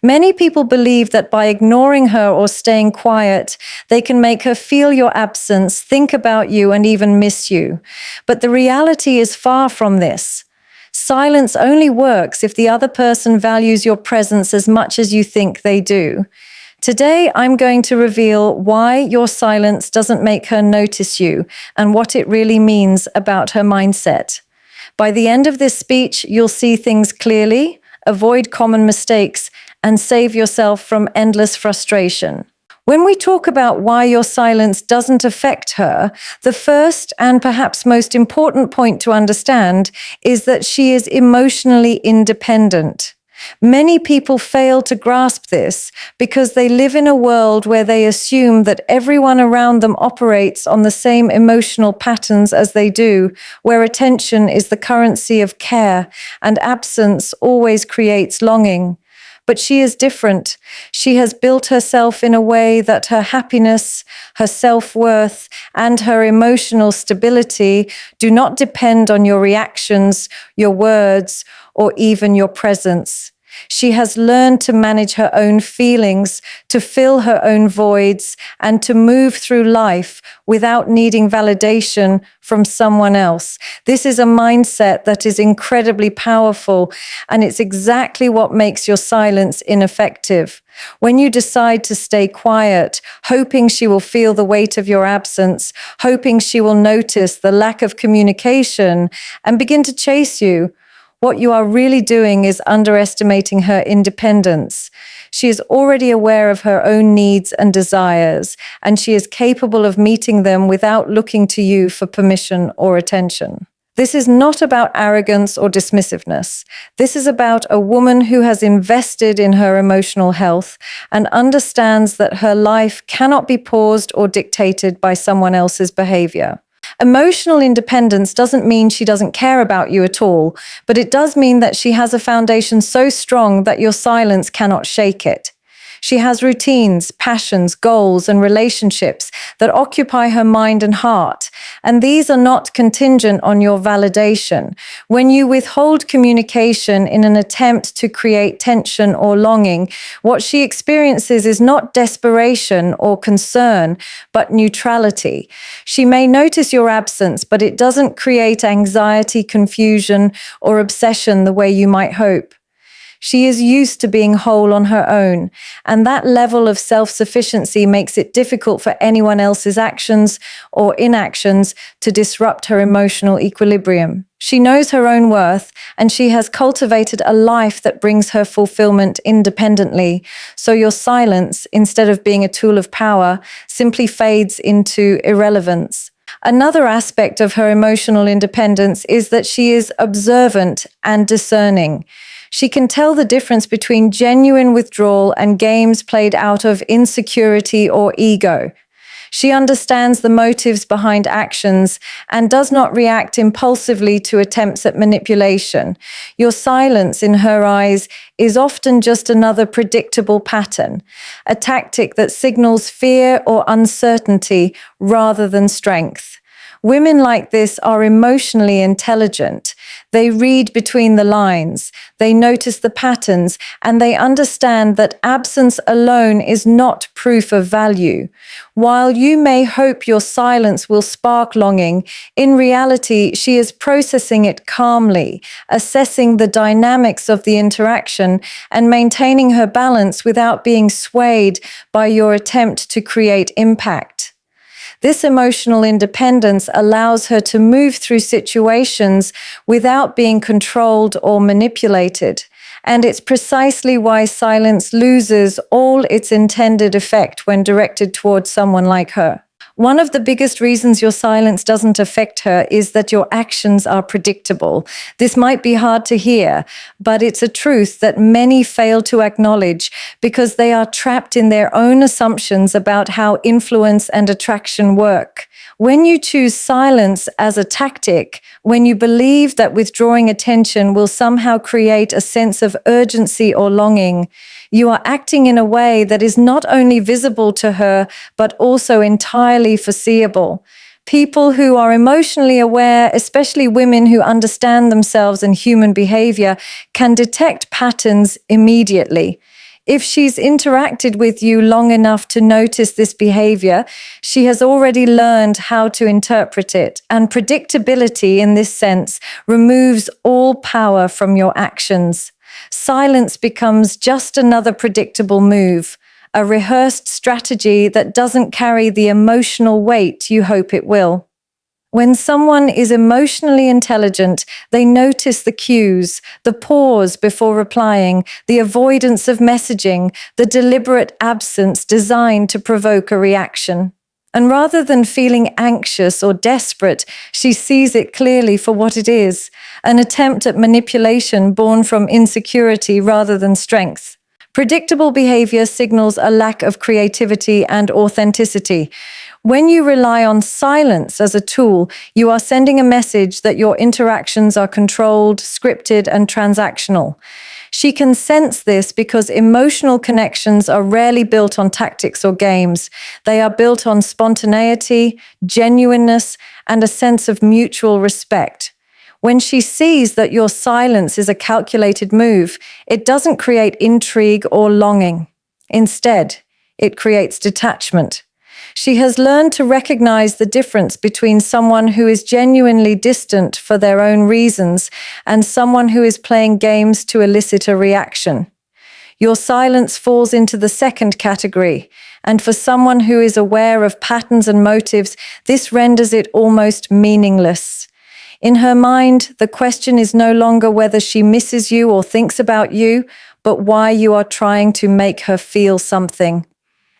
Many people believe that by ignoring her or staying quiet, they can make her feel your absence, think about you, and even miss you. But the reality is far from this. Silence only works if the other person values your presence as much as you think they do. Today, I'm going to reveal why your silence doesn't make her notice you and what it really means about her mindset. By the end of this speech, you'll see things clearly, avoid common mistakes, and save yourself from endless frustration. When we talk about why your silence doesn't affect her, the first and perhaps most important point to understand is that she is emotionally independent. Many people fail to grasp this because they live in a world where they assume that everyone around them operates on the same emotional patterns as they do, where attention is the currency of care and absence always creates longing. But she is different. She has built herself in a way that her happiness, her self-worth, and her emotional stability do not depend on your reactions, your words, or even your presence. She has learned to manage her own feelings, to fill her own voids, and to move through life without needing validation from someone else. This is a mindset that is incredibly powerful, and it's exactly what makes your silence ineffective. When you decide to stay quiet, hoping she will feel the weight of your absence, hoping she will notice the lack of communication and begin to chase you, what you are really doing is underestimating her independence. She is already aware of her own needs and desires, and she is capable of meeting them without looking to you for permission or attention. This is not about arrogance or dismissiveness. This is about a woman who has invested in her emotional health and understands that her life cannot be paused or dictated by someone else's behavior. Emotional independence doesn't mean she doesn't care about you at all, but it does mean that she has a foundation so strong that your silence cannot shake it. She has routines, passions, goals, and relationships that occupy her mind and heart, and these are not contingent on your validation. When you withhold communication in an attempt to create tension or longing, what she experiences is not desperation or concern, but neutrality. She may notice your absence, but it doesn't create anxiety, confusion, or obsession the way you might hope. She is used to being whole on her own, and that level of self-sufficiency makes it difficult for anyone else's actions or inactions to disrupt her emotional equilibrium. She knows her own worth, and she has cultivated a life that brings her fulfillment independently. So your silence, instead of being a tool of power, simply fades into irrelevance. Another aspect of her emotional independence is that she is observant and discerning. She can tell the difference between genuine withdrawal and games played out of insecurity or ego. She understands the motives behind actions and does not react impulsively to attempts at manipulation. Your silence, in her eyes, is often just another predictable pattern, a tactic that signals fear or uncertainty rather than strength. Women like this are emotionally intelligent. They read between the lines, they notice the patterns, and they understand that absence alone is not proof of value. While you may hope your silence will spark longing, in reality, she is processing it calmly, assessing the dynamics of the interaction, and maintaining her balance without being swayed by your attempt to create impact. This emotional independence allows her to move through situations without being controlled or manipulated. And it's precisely why silence loses all its intended effect when directed towards someone like her. One of the biggest reasons your silence doesn't affect her is that your actions are predictable. This might be hard to hear, but it's a truth that many fail to acknowledge because they are trapped in their own assumptions about how influence and attraction work. When you choose silence as a tactic, when you believe that withdrawing attention will somehow create a sense of urgency or longing, you are acting in a way that is not only visible to her, but also entirely foreseeable. People who are emotionally aware, especially women who understand themselves and human behavior, can detect patterns immediately. If she's interacted with you long enough to notice this behavior, she has already learned how to interpret it. And predictability, in this sense, removes all power from your actions. Silence becomes just another predictable move, a rehearsed strategy that doesn't carry the emotional weight you hope it will. When someone is emotionally intelligent, they notice the cues, the pause before replying, the avoidance of messaging, the deliberate absence designed to provoke a reaction. And rather than feeling anxious or desperate, she sees it clearly for what it is, an attempt at manipulation born from insecurity rather than strength. Predictable behavior signals a lack of creativity and authenticity. When you rely on silence as a tool, you are sending a message that your interactions are controlled, scripted, and transactional. She can sense this because emotional connections are rarely built on tactics or games. They are built on spontaneity, genuineness, and a sense of mutual respect. When she sees that your silence is a calculated move, it doesn't create intrigue or longing. Instead, it creates detachment. She has learned to recognize the difference between someone who is genuinely distant for their own reasons and someone who is playing games to elicit a reaction. Your silence falls into the second category, and for someone who is aware of patterns and motives, this renders it almost meaningless. In her mind, the question is no longer whether she misses you or thinks about you, but why you are trying to make her feel something.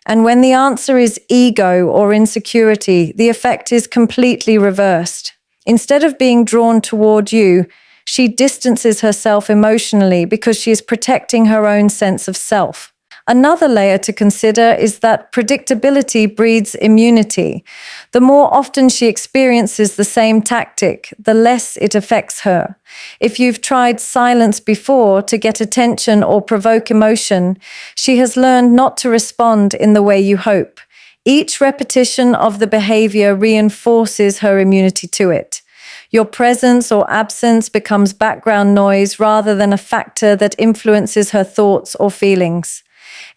And when the answer is ego or insecurity, the effect is completely reversed. Instead of being drawn toward you, she distances herself emotionally because she is protecting her own sense of self. Another layer to consider is that predictability breeds immunity. The more often she experiences the same tactic, the less it affects her. If you've tried silence before to get attention or provoke emotion, she has learned not to respond in the way you hope. Each repetition of the behavior reinforces her immunity to it. Your presence or absence becomes background noise rather than a factor that influences her thoughts or feelings.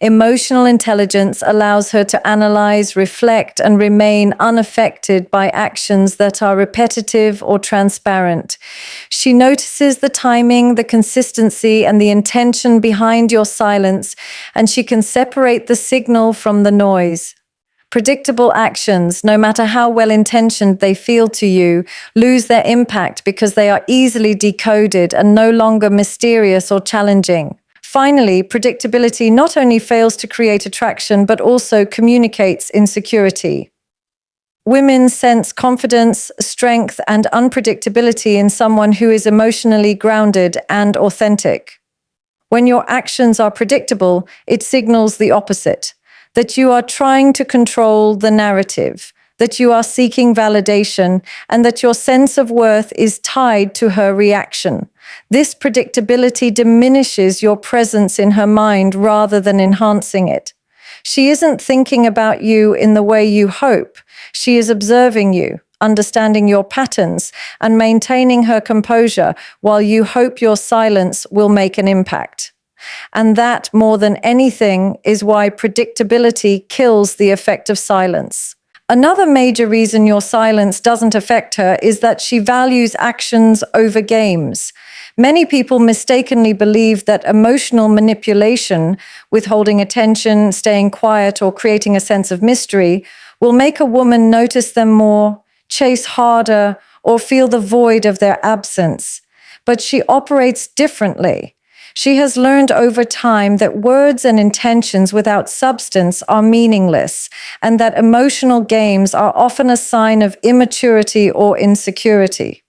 Emotional intelligence allows her to analyze, reflect, and remain unaffected by actions that are repetitive or transparent. She notices the timing, the consistency, and the intention behind your silence, and she can separate the signal from the noise. Predictable actions, no matter how well-intentioned they feel to you, lose their impact because they are easily decoded and no longer mysterious or challenging. Finally, predictability not only fails to create attraction, but also communicates insecurity. Women sense confidence, strength, and unpredictability in someone who is emotionally grounded and authentic. When your actions are predictable, it signals the opposite, that you are trying to control the narrative, that you are seeking validation, and that your sense of worth is tied to her reaction. This predictability diminishes your presence in her mind rather than enhancing it. She isn't thinking about you in the way you hope. She is observing you, understanding your patterns, and maintaining her composure while you hope your silence will make an impact. And that, more than anything, is why predictability kills the effect of silence. Another major reason your silence doesn't affect her is that she values actions over games. Many people mistakenly believe that emotional manipulation, withholding attention, staying quiet, or creating a sense of mystery, will make a woman notice them more, chase harder, or feel the void of their absence. But she operates differently. She has learned over time that words and intentions without substance are meaningless, and that emotional games are often a sign of immaturity or insecurity.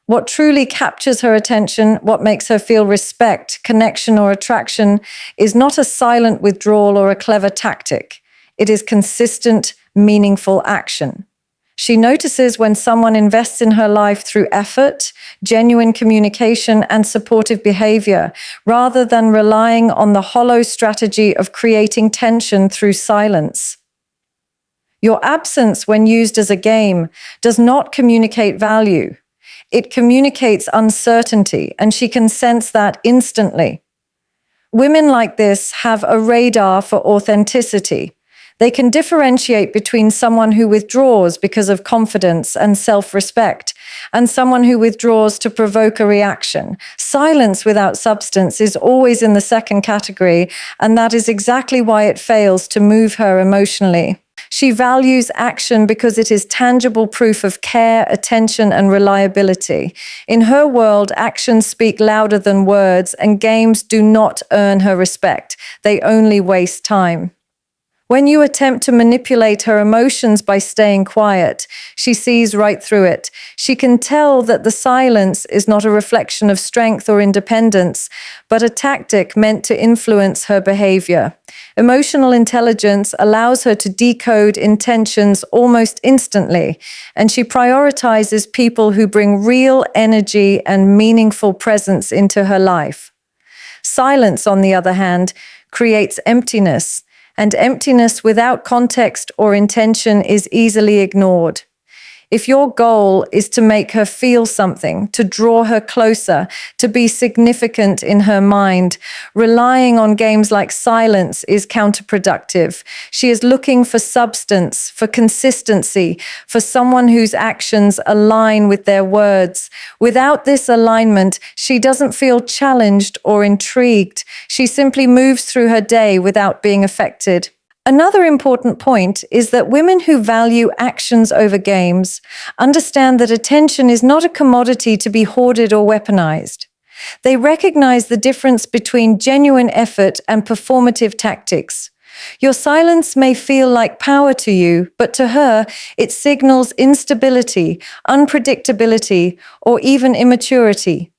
What truly captures her attention, what makes her feel respect, connection, or attraction, is not a silent withdrawal or a clever tactic. It is consistent, meaningful action. She notices when someone invests in her life through effort, genuine communication, and supportive behavior, rather than relying on the hollow strategy of creating tension through silence. Your absence, when used as a game, does not communicate value. It communicates uncertainty, and she can sense that instantly. Women like this have a radar for authenticity. They can differentiate between someone who withdraws because of confidence and self-respect and someone who withdraws to provoke a reaction. Silence without substance is always in the second category, and that is exactly why it fails to move her emotionally. She values action because it is tangible proof of care, attention, and reliability. In her world, actions speak louder than words, and games do not earn her respect. They only waste time. When you attempt to manipulate her emotions by staying quiet, she sees right through it. She can tell that the silence is not a reflection of strength or independence, but a tactic meant to influence her behavior. Emotional intelligence allows her to decode intentions almost instantly, and she prioritizes people who bring real energy and meaningful presence into her life. Silence, on the other hand, creates emptiness. And emptiness without context or intention is easily ignored. If your goal is to make her feel something, to draw her closer, to be significant in her mind, relying on games like silence is counterproductive. She is looking for substance, for consistency, for someone whose actions align with their words. Without this alignment, she doesn't feel challenged or intrigued. She simply moves through her day without being affected. Another important point is that women who value actions over games understand that attention is not a commodity to be hoarded or weaponized. They recognize the difference between genuine effort and performative tactics. Your silence may feel like power to you, but to her, it signals instability, unpredictability, or even immaturity.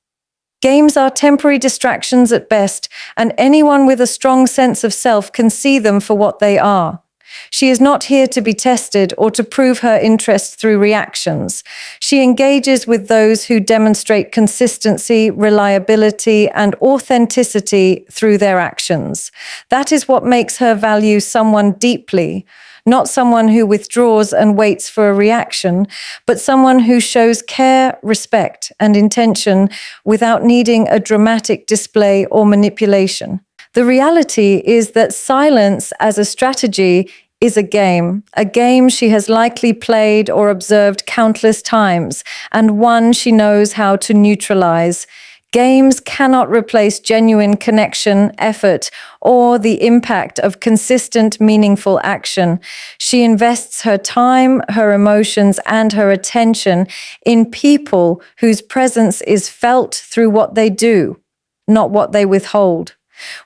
Games are temporary distractions at best, and anyone with a strong sense of self can see them for what they are. She is not here to be tested or to prove her interest through reactions. She engages with those who demonstrate consistency, reliability, and authenticity through their actions. That is what makes her value someone deeply. Not someone who withdraws and waits for a reaction, but someone who shows care, respect, and intention without needing a dramatic display or manipulation. The reality is that silence as a strategy is a game she has likely played or observed countless times, and one she knows how to neutralize. Games cannot replace genuine connection, effort, or the impact of consistent, meaningful action. She invests her time, her emotions, and her attention in people whose presence is felt through what they do, not what they withhold.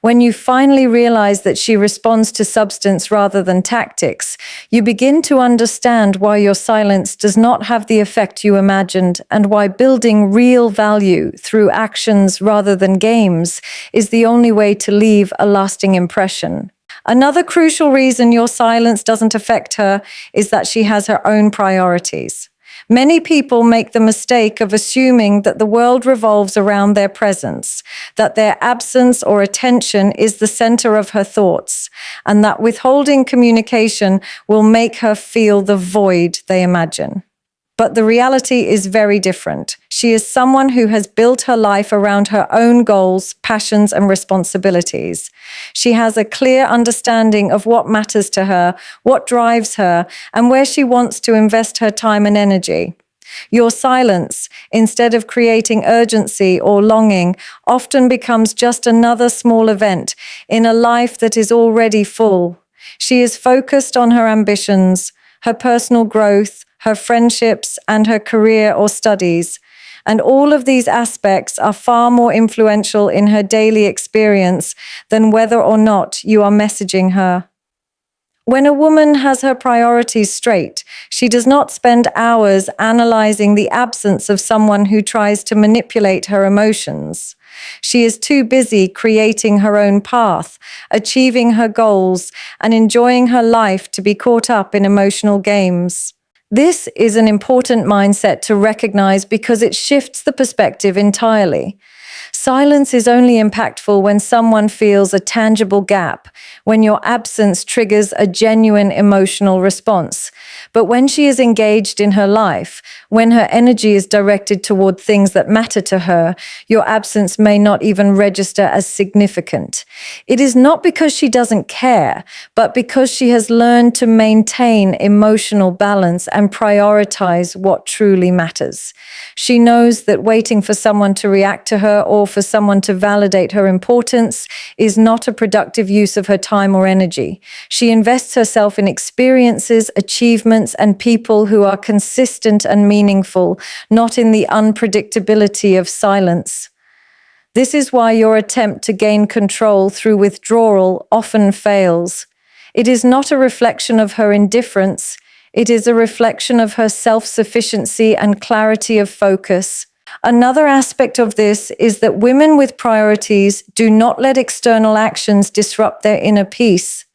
When you finally realize that she responds to substance rather than tactics, you begin to understand why your silence does not have the effect you imagined, and why building real value through actions rather than games is the only way to leave a lasting impression. Another crucial reason your silence doesn't affect her is that she has her own priorities. Many people make the mistake of assuming that the world revolves around their presence, that their absence or attention is the center of her thoughts, and that withholding communication will make her feel the void they imagine. But the reality is very different. She is someone who has built her life around her own goals, passions, and responsibilities. She has a clear understanding of what matters to her, what drives her, and where she wants to invest her time and energy. Your silence, instead of creating urgency or longing, often becomes just another small event in a life that is already full. She is focused on her ambitions, her personal growth, her friendships, and her career or studies. And all of these aspects are far more influential in her daily experience than whether or not you are messaging her. When a woman has her priorities straight, she does not spend hours analyzing the absence of someone who tries to manipulate her emotions. She is too busy creating her own path, achieving her goals, and enjoying her life to be caught up in emotional games. This is an important mindset to recognize because it shifts the perspective entirely. Silence is only impactful when someone feels a tangible gap, when your absence triggers a genuine emotional response. But when she is engaged in her life, when her energy is directed toward things that matter to her, your absence may not even register as significant. It is not because she doesn't care, but because she has learned to maintain emotional balance and prioritize what truly matters. She knows that waiting for someone to react to her or for someone to validate her importance is not a productive use of her time or energy. She invests herself in experiences, achievements, and people who are consistent and meaningful, not in the unpredictability of silence. This is why your attempt to gain control through withdrawal often fails. It is not a reflection of her indifference. It is a reflection of her self-sufficiency and clarity of focus. Another aspect of this is that women with priorities do not let external actions disrupt their inner peace.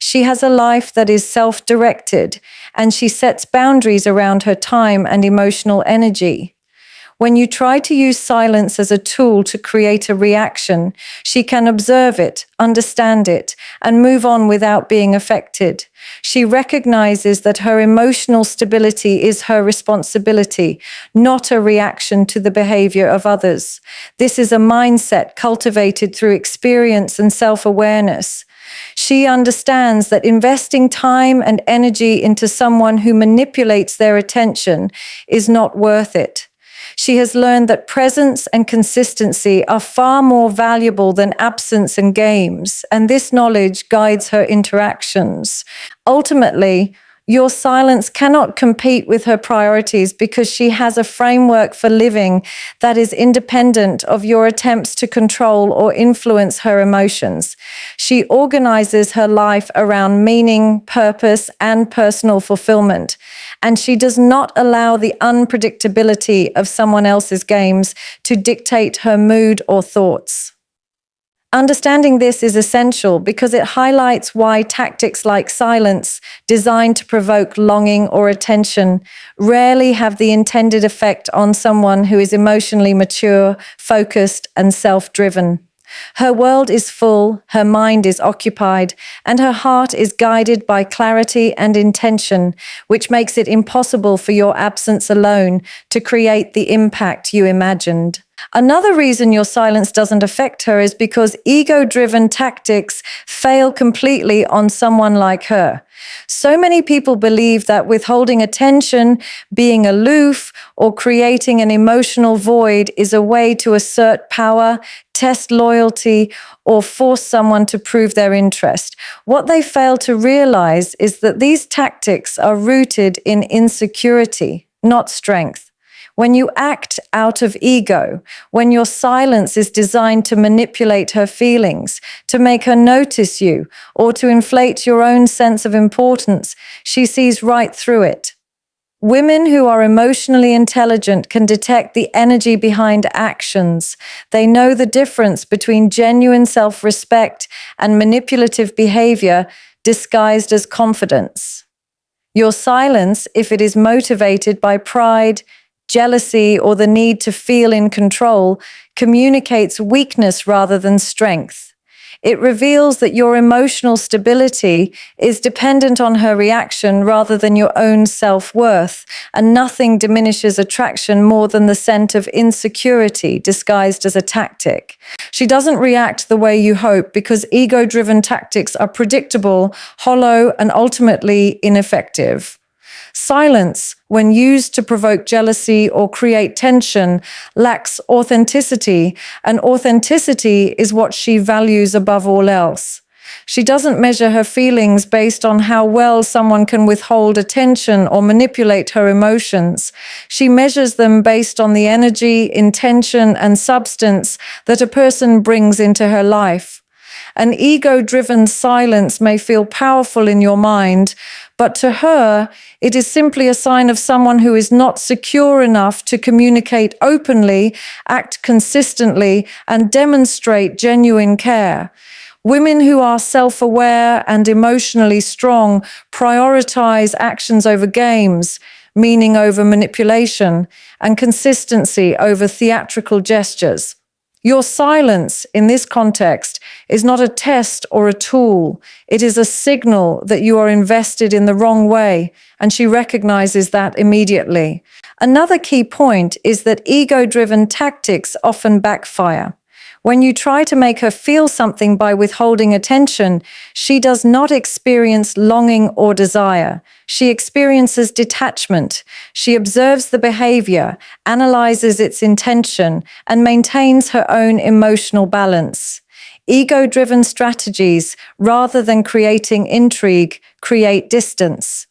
She has a life that is self-directed, and she sets boundaries around her time and emotional energy. When you try to use silence as a tool to create a reaction, she can observe it, understand it, and move on without being affected. She recognizes that her emotional stability is her responsibility, not a reaction to the behavior of others. This is a mindset cultivated through experience and self-awareness. She understands that investing time and energy into someone who manipulates their attention is not worth it. She has learned that presence and consistency are far more valuable than absence and games, and this knowledge guides her interactions. Ultimately, your silence cannot compete with her priorities because she has a framework for living that is independent of your attempts to control or influence her emotions. She organizes her life around meaning, purpose, and personal fulfillment, and she does not allow the unpredictability of someone else's games to dictate her mood or thoughts. Understanding this is essential because it highlights why tactics like silence, designed to provoke longing or attention, rarely have the intended effect on someone who is emotionally mature, focused, and self-driven. Her world is full, her mind is occupied, and her heart is guided by clarity and intention, which makes it impossible for your absence alone to create the impact you imagined. Another reason your silence doesn't affect her is because ego-driven tactics fail completely on someone like her. So many people believe that withholding attention, being aloof, or creating an emotional void is a way to assert power, test loyalty, or force someone to prove their interest. What they fail to realize is that these tactics are rooted in insecurity, not strength. When you act out of ego, when your silence is designed to manipulate her feelings, to make her notice you, or to inflate your own sense of importance, she sees right through it. Women who are emotionally intelligent can detect the energy behind actions. They know the difference between genuine self-respect and manipulative behavior disguised as confidence. Your silence, if it is motivated by pride, jealousy, or the need to feel in control, communicates weakness rather than strength. It reveals that your emotional stability is dependent on her reaction rather than your own self-worth, and nothing diminishes attraction more than the scent of insecurity disguised as a tactic. She doesn't react the way you hope because ego-driven tactics are predictable, hollow, and ultimately ineffective. Silence, when used to provoke jealousy or create tension, lacks authenticity, and authenticity is what she values above all else. She doesn't measure her feelings based on how well someone can withhold attention or manipulate her emotions. She measures them based on the energy, intention, and substance that a person brings into her life. An ego-driven silence may feel powerful in your mind, but to her, it is simply a sign of someone who is not secure enough to communicate openly, act consistently, and demonstrate genuine care. Women who are self-aware and emotionally strong prioritize actions over games, meaning over manipulation, and consistency over theatrical gestures. Your silence in this context is not a test or a tool. It is a signal that you are invested in the wrong way, and she recognizes that immediately. Another key point is that ego-driven tactics often backfire. When you try to make her feel something by withholding attention, she does not experience longing or desire. She experiences detachment. She observes the behavior, analyzes its intention, and maintains her own emotional balance. Ego-driven strategies, rather than creating intrigue, create distance.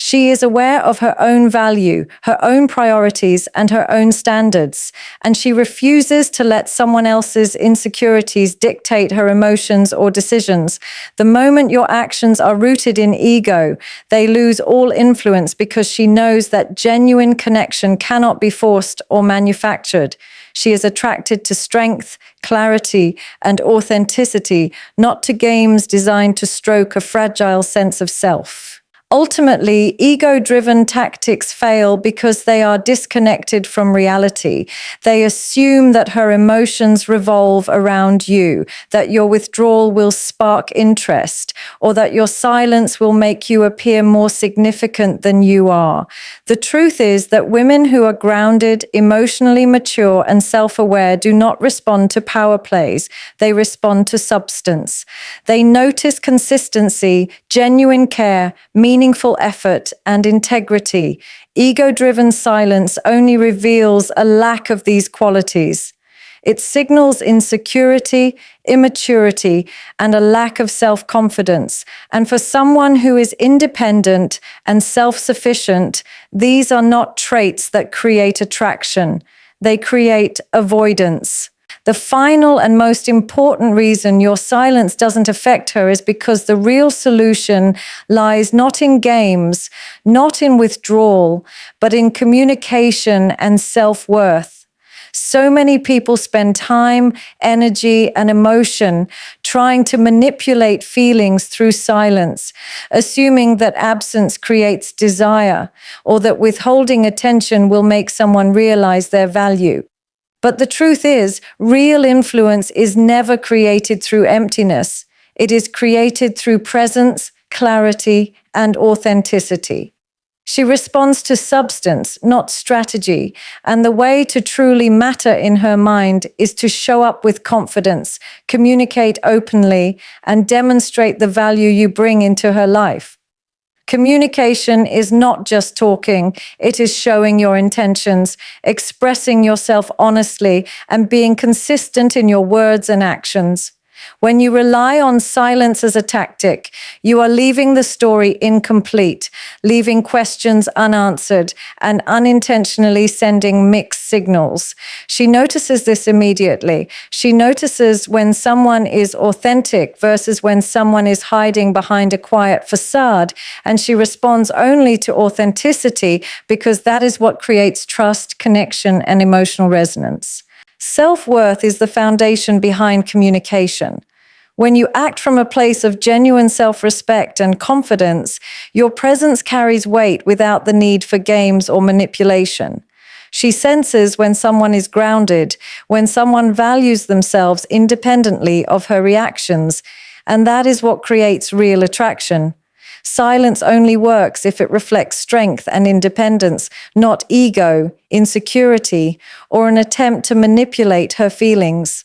She is aware of her own value, her own priorities, and her own standards, and she refuses to let someone else's insecurities dictate her emotions or decisions. The moment your actions are rooted in ego, they lose all influence because she knows that genuine connection cannot be forced or manufactured. She is attracted to strength, clarity, and authenticity, not to games designed to stroke a fragile sense of self. Ultimately, ego-driven tactics fail because they are disconnected from reality. They assume that her emotions revolve around you, that your withdrawal will spark interest, or that your silence will make you appear more significant than you are. The truth is that women who are grounded, emotionally mature, and self-aware do not respond to power plays. They respond to substance. They notice consistency, genuine care, meaningful effort, and integrity. Ego-driven silence only reveals a lack of these qualities. It signals insecurity, immaturity, and a lack of self-confidence. And for someone who is independent and self-sufficient, these are not traits that create attraction. They create avoidance. The final and most important reason your silence doesn't affect her is because the real solution lies not in games, not in withdrawal, but in communication and self-worth. So many people spend time, energy, and emotion trying to manipulate feelings through silence, assuming that absence creates desire, or that withholding attention will make someone realize their value. But the truth is, real influence is never created through emptiness. It is created through presence, clarity, and authenticity. She responds to substance, not strategy, and the way to truly matter in her mind is to show up with confidence, communicate openly, and demonstrate the value you bring into her life. Communication is not just talking, it is showing your intentions, expressing yourself honestly, and being consistent in your words and actions. When you rely on silence as a tactic, you are leaving the story incomplete, leaving questions unanswered, and unintentionally sending mixed signals. She notices this immediately. She notices when someone is authentic versus when someone is hiding behind a quiet facade, and she responds only to authenticity because that is what creates trust, connection, and emotional resonance. Self-worth is the foundation behind communication. When you act from a place of genuine self-respect and confidence, your presence carries weight without the need for games or manipulation. She senses when someone is grounded, when someone values themselves independently of her reactions, and that is what creates real attraction. Silence only works if it reflects strength and independence, not ego, insecurity, or an attempt to manipulate her feelings.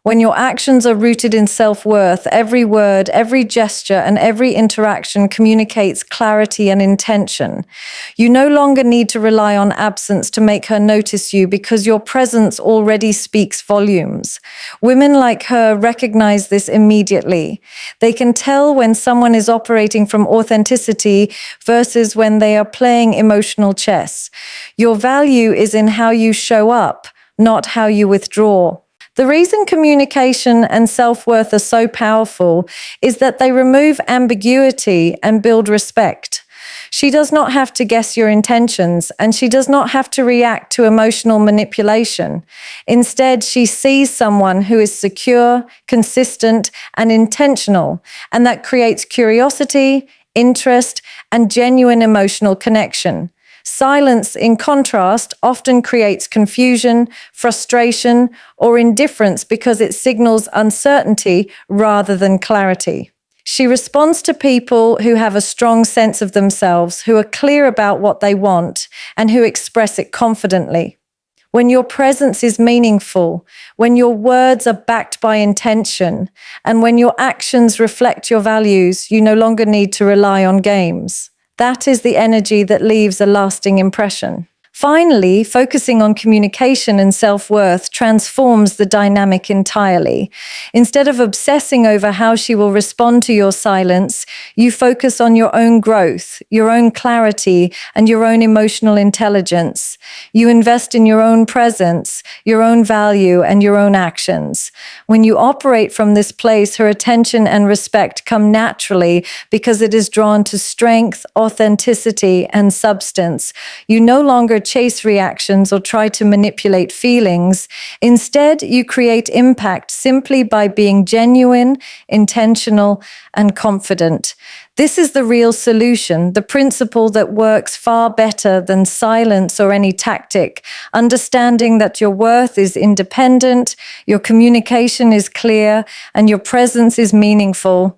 When your actions are rooted in self-worth, every word, every gesture, and every interaction communicates clarity and intention. You no longer need to rely on absence to make her notice you because your presence already speaks volumes. Women like her recognize this immediately. They can tell when someone is operating from authenticity versus when they are playing emotional chess. Your value is in how you show up, not how you withdraw. The reason communication and self-worth are so powerful is that they remove ambiguity and build respect. She does not have to guess your intentions, and she does not have to react to emotional manipulation. Instead, she sees someone who is secure, consistent, and intentional, and that creates curiosity, interest, and genuine emotional connection. Silence, in contrast, often creates confusion, frustration, or indifference because it signals uncertainty rather than clarity. She responds to people who have a strong sense of themselves, who are clear about what they want, and who express it confidently. When your presence is meaningful, when your words are backed by intention, and when your actions reflect your values, you no longer need to rely on games. That is the energy that leaves a lasting impression. Finally, focusing on communication and self-worth transforms the dynamic entirely. Instead of obsessing over how she will respond to your silence, you focus on your own growth, your own clarity, and your own emotional intelligence. You invest in your own presence, your own value, and your own actions. When you operate from this place, her attention and respect come naturally because it is drawn to strength, authenticity, and substance. You no longer chase reactions or try to manipulate feelings. Instead, you create impact simply by being genuine, intentional, and confident. This is the real solution, the principle that works far better than silence or any tactic. Understanding that your worth is independent, your communication is clear, and your presence is meaningful.